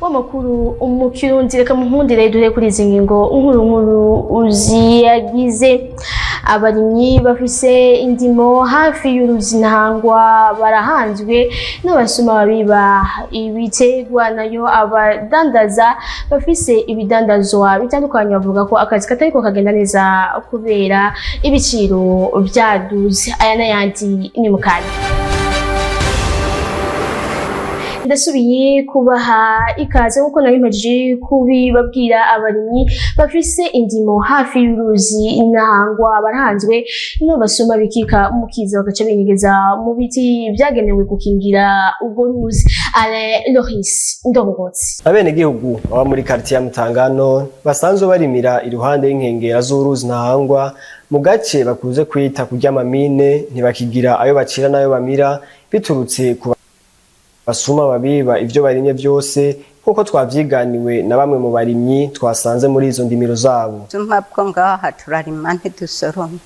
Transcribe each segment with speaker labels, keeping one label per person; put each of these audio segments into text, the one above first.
Speaker 1: w'amakuru mu Kirundi reka mumpundire duhe kuri izi ngingo nkuru uziyagize. Abarimyi bafise indimo hafi y'uruzi Ntahangwa barahanzwe n'abasuma babiba ibitegwa, nayo abadandaza bafise ibidandazwa bitandukanye bavuga ko akazi katariko kagenda neza kubera ibiciro byaduze. Aya n'ayandi ni mukanya. Ndasubiye kubaha ikaze nkuko nabimeje kubibabwira. Abarimyi bafise indimo hafi y'uruzi Ntahangwa barahanzwe n'abasoma bikika mukiza bagaca binyegeza mu biti byagenewe gukingira ubwo ruzi. Ale Loris Ndongotsi.
Speaker 2: Abene gihugu baba muri quartier ya Mutangano basanzwe barimira iruhande y'inkengera z'uruzi Ntahangwa mu gace bakuze kwita kurya mamine, ntibakigira ayo bacira nayo bamira biturutse ku basuma babiba ivyo barimye byose, kuko twavyiganiwe na bamwe mu barimyi twasanze muri izo ndimiro zabo.
Speaker 3: Mpapko ngaha turarima ntidusoroma,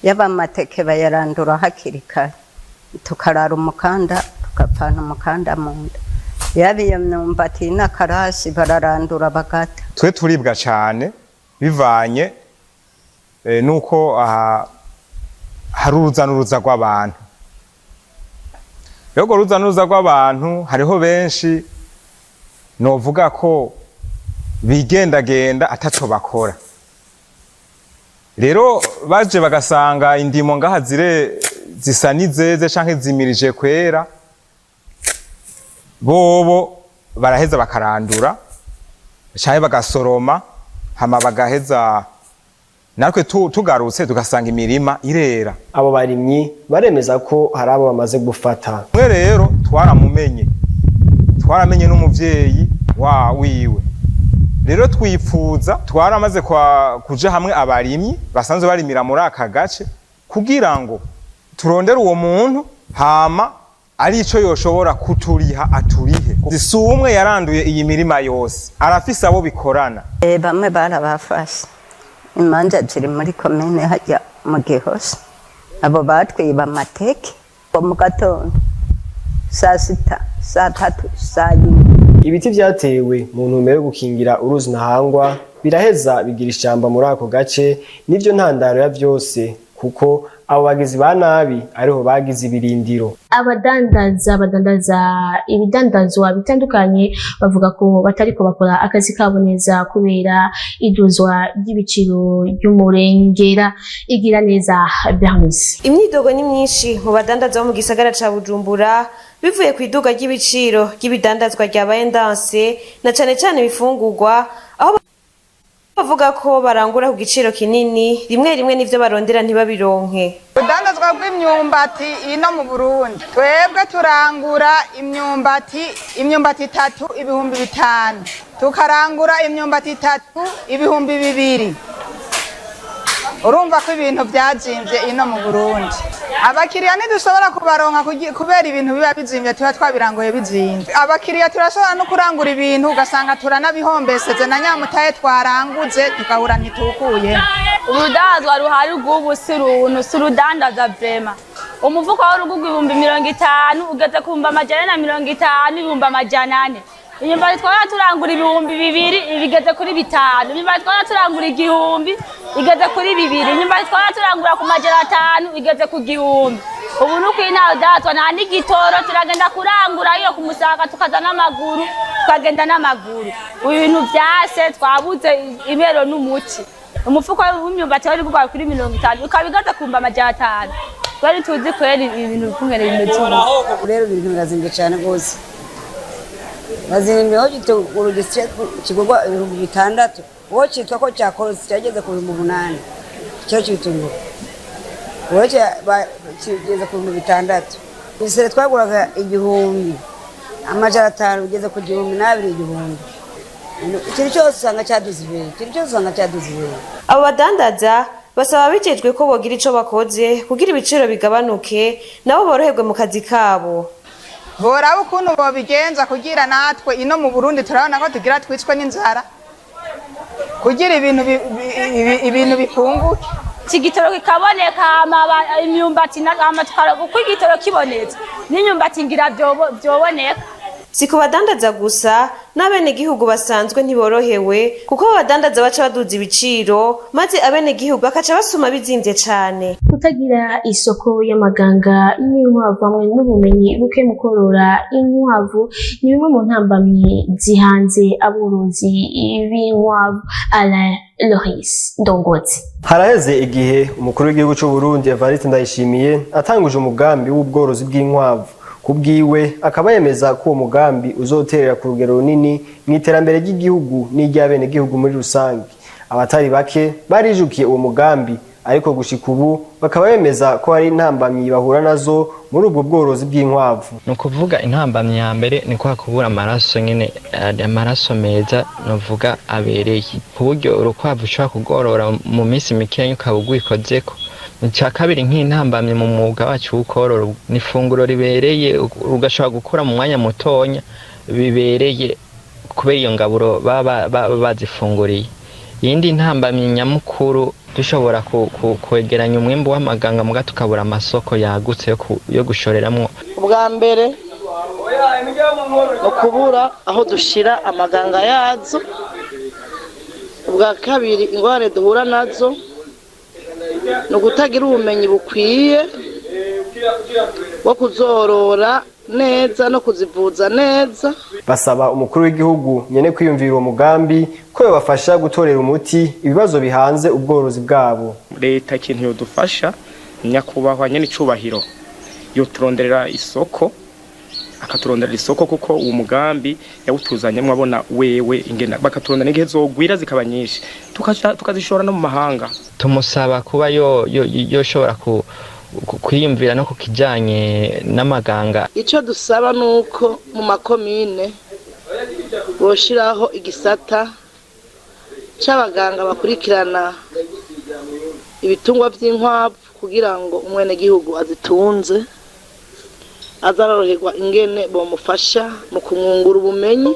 Speaker 3: yaba amateke bayarandura hakiri kare, tukarara umukanda tukapfana umukanda mu nda, yaba iyo myumbati n'akarasi bararandura bagata.
Speaker 4: Twe turibwa cyane bivanye nuko hari uruzanuruza rw'abantu. Yego ruzanuruza rw'abantu hariho benshi novuga ko bigendagenda ataco bakora. Rero baje bagasanga indimo ngaha zisa nizeze canke zimirije kwera, bobo baraheza bakarandura canke bagasoroma, hama bagaheza natwe tugarutse tugasanga imirima irera.
Speaker 2: Abo barimyi baremeza ko hari abo bamaze gufata.
Speaker 4: Mwe rero twaramenye n'umuvyeyi wiwe. Rero twipfuza twaramaze kuja hamwe abarimyi basanzwe barimira muri aka gace kugira ngo turondere uwo muntu, hama ari ico yoshobora kuturiha aturihe. Zisumwe yaranduye iyi mirima yose, arafise abo bikorana.
Speaker 3: Bamwe barabafashe, imanja ziri muri komine hajya mu Gihosha. Abo batwiba amateke mu gatondo saa sita, saa tatu, saa yine.
Speaker 2: Ibiti vyatewe mu ntumbero yo gukingira uruzi Ntahangwa biraheza bigira ishamba muri ako gace, nivyo ntandaro ya vyose, kuko abo bagizi ba nabi ariho bagize ibirindiro.
Speaker 1: Abadandaza ibidandazwa bitandukanye bavuga ko batariko bakora akazi kabo neza kubera iduzwa ry'ibiciro ry'umurengera. Igira neza Bernice.
Speaker 5: Imyidogo ni myinshi mu badandaza bo mu gisagara ca Bujumbura bivuye ku iduga ry'ibiciro ry'ibidandazwa ryabaye ndanse, na cane cane bifungurwa, aho bavuga ko barangura ku giciro kinini, rimwe nivyo barondera ntibabironke.
Speaker 6: Udandazwa bw'imyumbati ino mu Burundi, twebwe turangura imyumbati 3 ibihumbi 5, tukarangura imyumbati 3 ibihumbi 2. Urumva ko ibintu byazimvye ino mu Burundi. Abakiriya ntidushobora kubaronka kubera ibintu biba bizimvye, tuba twabirangoye bizimvye. Abakiriya turashobora no kurangura ibintu ugasanga turanabihombeseze na nyamutaye twaranguze tukahura ntitukuye.
Speaker 7: Urudandazwa ruhari rw'ubu sirudandaza vrema. Umufuko w'urugugu 50 ugeze ku 150, 400. Inyumba twara turangura 200 bigeze kuri 5. Inyumba twara turangura 1000 igeze kuri 2. Inyumba twara turangura ku 500 igeze ku 1000. Ubu nuko ina datwa na n'igitoro turagenda kurangura iyo kumusanga tukaza n'amaguru, tukagenda n'amaguru. Ibintu byase twabuze imero n'umuti. Umufuko w'imyumbati wari bugwa kuri 50 ukabigaza ku 500. Twari tuzi kwera ibintu bikungere bimeze.
Speaker 8: Rero ibintu birazimbe cyane gose. Bazimbe ho gitogoro kigurwa 6,000, wo cyitwa ko cyakorose cyageze ku 8,000. Cyo cyitunguru woje kigeze ku 6,000. Bisere twaguraga 1,000, 500 ugeze ku 1,200. Ikiri cyose usanga cyaduziwe.
Speaker 5: Abo badandaza basaba bijejwe ko bogira ico bakoze kugira ibiciro bigabanuke, nabo boroherwe mu kazi kabo.
Speaker 6: Boraba ukuntu bobigenza kugira natwe ino mu Burundi turabona ko tugira twicwe n'inzara, kugira ibintu bipunguke.
Speaker 7: Igitoro kikaboneka, imyumbati n'amatukara, uko igitoro kibonetse n'imyumbati ngira byoboneka.
Speaker 5: si ku badandaza gusa n'abenegihugu basanzwe ntiborohewe kuko abadandaza baca baduza ibiciro maze abenegihugu bakaca basuma bizimvye cane.
Speaker 1: Kutagira isoko y'amaganga y'inkwavu hamwe n'ubumenyi buke mu korora inkwavu ni bimwe mu ntambamyi zihanze aborozi b'inkwavu. Alain Loris Ndongotsi.
Speaker 2: Haraheze igihe umukuru w'igihugu cy'u Burundi Evariste Ndayishimiye atanguje umugambi w'ubworozi bw'inkwavu. Kubwiwe akaba yemeza ko uwo mugambi uzoterera ku rugero runini mu iterambere ry'igihugu n'iry'abenegihugu muri rusange. Abatari bake barijukiye uwo mugambi, ariko gushika ubu bakaba bemeza ko hari intambamyi bahura nazo muri ubwo bworozi bw'inkwavu.
Speaker 9: No kuvuga intambamyi ya mbere ni kwa kubura amaraso nyene, amaraso meza novuga abereye, ku buryo urukwavu ushobora kugorora mu minsi mikeya ukaba ugwikozeko. Icya kabiri nk'intambamyi mu mwuga wacu w'ukorora ni ifunguro ribereye, ugashobora gukora mu mwanya mutonya bibereye kubera iyo ngaburo baba bazifunguriye. Iyindi ntambamyi nyamukuru dushobora kwegeranya umwimbu w'amaganga muga tukabura amasoko yagutse yo gushoreramwo.
Speaker 10: Ubwa mbere no kubura aho dushira amaganga yazo. Ubwa kabiri ingorane duhura nazo no kutagira ubumenyi bukwiye wo kuzorora neza no kuzivuza neza.
Speaker 2: Basaba umukuru w'igihugu nyene kwiyumvira uwo mugambi ko yobafasha gutorera umuti ibibazo bihanze ubworozi bwabo.
Speaker 11: Leta ikintu yodufasha nyakubahwa nyene icubahiro yoturonderera isoko, akaturonderera isoko kuko uwo mugambi yawutuzanye mwabona wewe ingena bakaturondera n'igihe zogwira zikaba nyinshi tukazishora no mu mahanga.
Speaker 9: Tumusaba kuba yoshobora kwiyumvira no kukijanye n'amaganga.
Speaker 10: Ico dusaba nuko mu makomine boshiraho igisata c'abaganga bakurikirana ibitungwa vy'inkwavu kugira ngo umwene gihugu azitunze azaroroherwa ingene bomufasha mu kumwungura ubumenyi,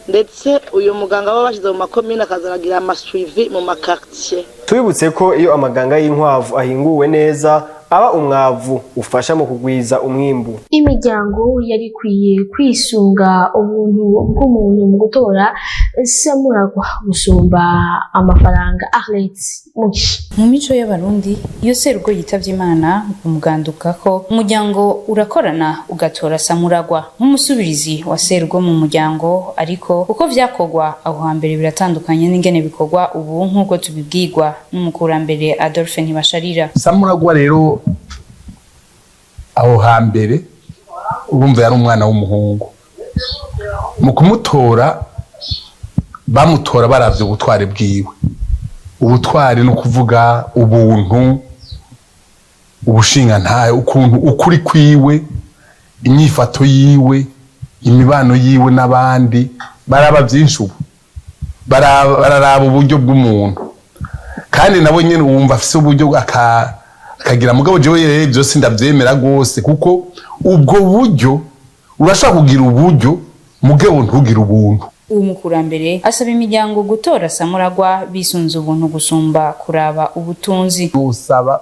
Speaker 10: ndetse uyu muganga baba bashize mu makomine akazaragira amasuivi mu makartier.
Speaker 2: Tubibutse ko iyo amaganga y'inkwavu ahinguwe neza aba umwavu ufasha mu kugwiza umwimbu.
Speaker 1: Imiryango yari kwiye kwisunga ubuntu bw'umuntu mu gutora samuragwa gusumba amafaranga. Arlette Mushi.
Speaker 12: Mu mico y'abarundi iyo serugo yitavye Imana umuganduka ko umuryango urakorana ugatora samuragwa nk'umusubirizi wa serugo mu muryango, ariko uko vyakogwa aho hambere biratandukanye n'ingene bikorwa ubu nk'uko tubibwirwa n'umukurambere Adolphe Ntibasharira.
Speaker 13: Samuragwa rero aho hambere urumva yari umwana w'umuhungu, mu kumutora bamutora baravye ubutware bwiwe. Ubutware no kuvuga ubuntu, ubushinga ntayo, ukuntu ukuri kwiwe, inyifato yiwe, imibano yiwe n'abandi, baraba byinshi ubu bararaba uburyo bw'umuntu, kandi nabo nyene wumva afise uburyo akagira mugabo jewe rero byose ndavyemera gose, kuko ubwo buryo urashaka kugira uburyo mugabo ntugira ubuntu.
Speaker 12: Uwo mukurambere asaba imiryango gutora samuragwa bisunze ubuntu gusumba kuraba ubutunzi.
Speaker 13: Usaba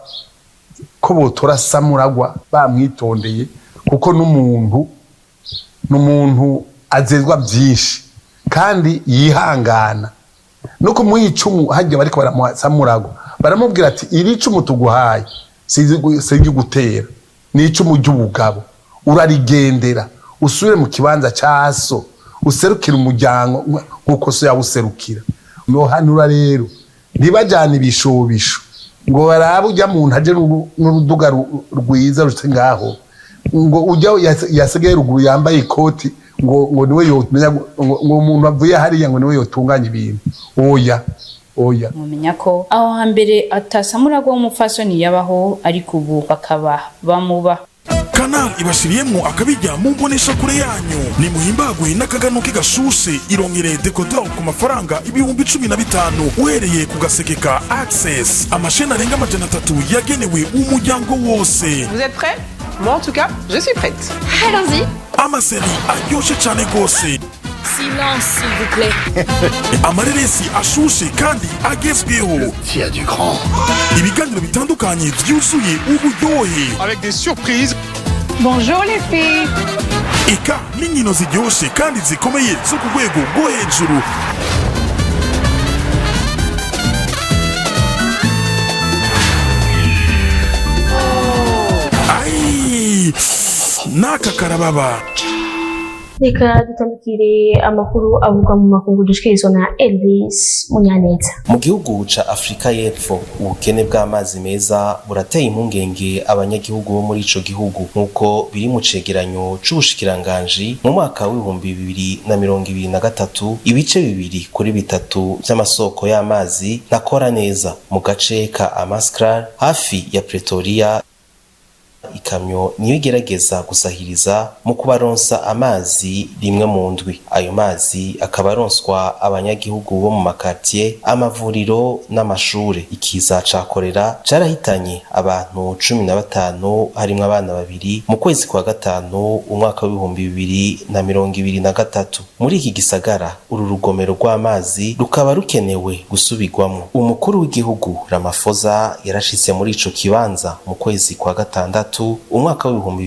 Speaker 13: ko botora samuragwa bamwitondeye, kuko n'umuntu azezwa byinshi kandi yihangana. No kumuha icumu hajya bariko baramuha samuragwa baramubwira ati iri cumu tuguhaye sije gutera, ni icumu ry'ubugabo, urarigendera usubire mu kibanza cyaso userukira umuryango nkuko so yawuserukira. No hanura rero ntibajyana ibishobisho ngo barabe ujya muntu aje n'uruduga rwiza rutse ngaho, ngo ujya yasigaye ruguru yambaye ikoti ngo niwe yomenya ngo umuntu avuye hariya ngo niwe yotunganya ibintu. Oya
Speaker 12: mumenya ko aho hambere atasamuragwa w'umufasoni yabaho, ariko ubu bakaba bamuba.
Speaker 14: Canal ibashiriyemwo akabijya mu mbonesha kure yanyu, ni muhimbagwe n'akaganuke gashushe irongere decoder ku mafaranga ibihumbi 15 uhereye ku gaseke ka Access, amasheni arenga 300 yagenewe umuryango wose.
Speaker 6: Vous êtes prêts? Moi en tout cas, je suis prête.
Speaker 15: Allons-y.
Speaker 14: Amaseri aryoshe cyane gose.
Speaker 15: Silence s'il vous plaît.
Speaker 14: Amareresi ashushe kandi agezweho.
Speaker 16: Tu as du grand.
Speaker 14: Ibiganiro bitandukanye byuzuye uburyohe.
Speaker 16: Avec des surprises.
Speaker 6: Bonjour les filles.
Speaker 14: eka n'inkino ziryoshe kandi zikomeye zo ku rwego rwo hejuru. Ai, naka karababa.
Speaker 1: Reka dutandukire amakuru avugwa mu makungu dushikirizwa na Elvis Munyaneza.
Speaker 16: Mu gihugu ca Afrika y'Epfo ubukene bw'amazi meza burateye impungenge abanyagihugu bo muri ico gihugu nkuko biri mu cegeranyo c'ubushikiranganji mu mwaka w'ibihumbi 2023 ibice 2/3 by'amasoko y'amazi ntakora neza mu gace ka Amakuru hafi ya Pretoria. Ikamyo niyo igerageza gusahiriza mu kubaronsa amazi rimwe mu ndwi. Ayo mazi akabaronswa abanyagihugu bo mu makartier, amavuriro n'amashure. Ikiza ca korera carahitanye abantu 15 harimwo abana 2 mu kwezi kwa gatanu umwaka w'ibihumbi 2023. Muri iki gisagara uru rugomero rw'amazi rukaba rukenewe gusubirwamo. Umukuru w'igihugu Ramaphosa yarashitse muri ico kibanza mu kwezi kwa gatandatu umwaka w'ibihumbi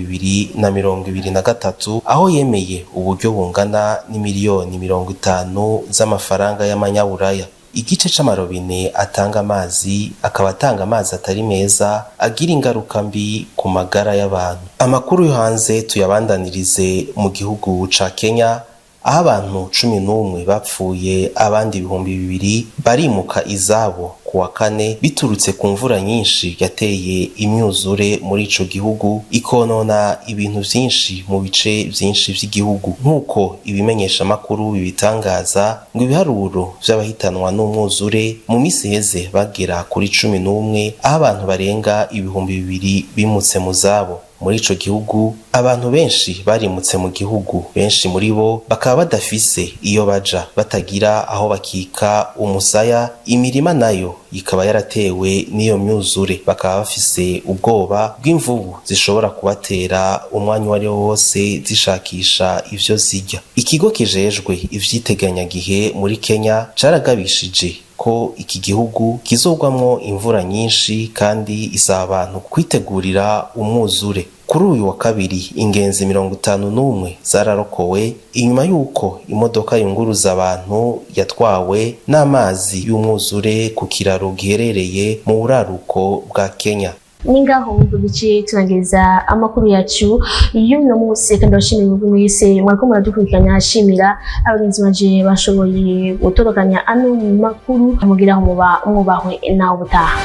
Speaker 16: 2023 aho yemeye uburyo bungana n'imiliyoni 50 z'amafaranga y'amanyaburaya. Igice c'amarobine atanga amazi akaba atanga amazi atari meza agira ingaruka mbi ku magara y'abantu. Amakuru yo hanze tuyabandanirize mu gihugu ca Kenya aho abantu 11 bapfuye abandi 200 barimuka izabo kuwa kane biturutse ku mvura nyinshi yateye imyuzure muri ico gihugu ikonona ibintu vyinshi mu bice vyinshi vy'igihugu. Nkuko ibimenyesha makuru bibitangaza ngo ibiharuro vy'abahitanwa n'umwuzure mu misi heze bagera kuri 11 aho abantu barenga 2,000 bimutse mu zabo. Muri ico gihugu abantu benshi barimutse mu gihugu, benshi muri bo bakaba badafise iyo baja, batagira aho bakika umusaya. Imirima nayo ikaba yaratewe n'iyo myuzure, bakaba bafise ubwoba bw'imvubu zishobora kubatera umwanya wari wose zishakisha ivyo zirya. Ikigo kijejwe ivyiteganyagihe muri Kenya caragabishije ko iki gihugu kizogwamwo imvura nyinshi kandi isaba abantu kwitegurira umwuzure. Kuri uyu wa kabiri ingenzi 51 zararokowe inyuma yuko imodoka yunguruza abantu yatwawe n'amazi y'umwuzure ku kiraro giherereye mu buraruko bwa Kenya.
Speaker 1: Ningaho ngo bice turangeza amakuru yacu y'uno munsi kandi bashimira ubwo mwese mwako muradukurikiranya. Ashimira abagenzi banje bashoboye gutorokanya ano makuru amugiraho muba mwubahwe nawe ubutaha.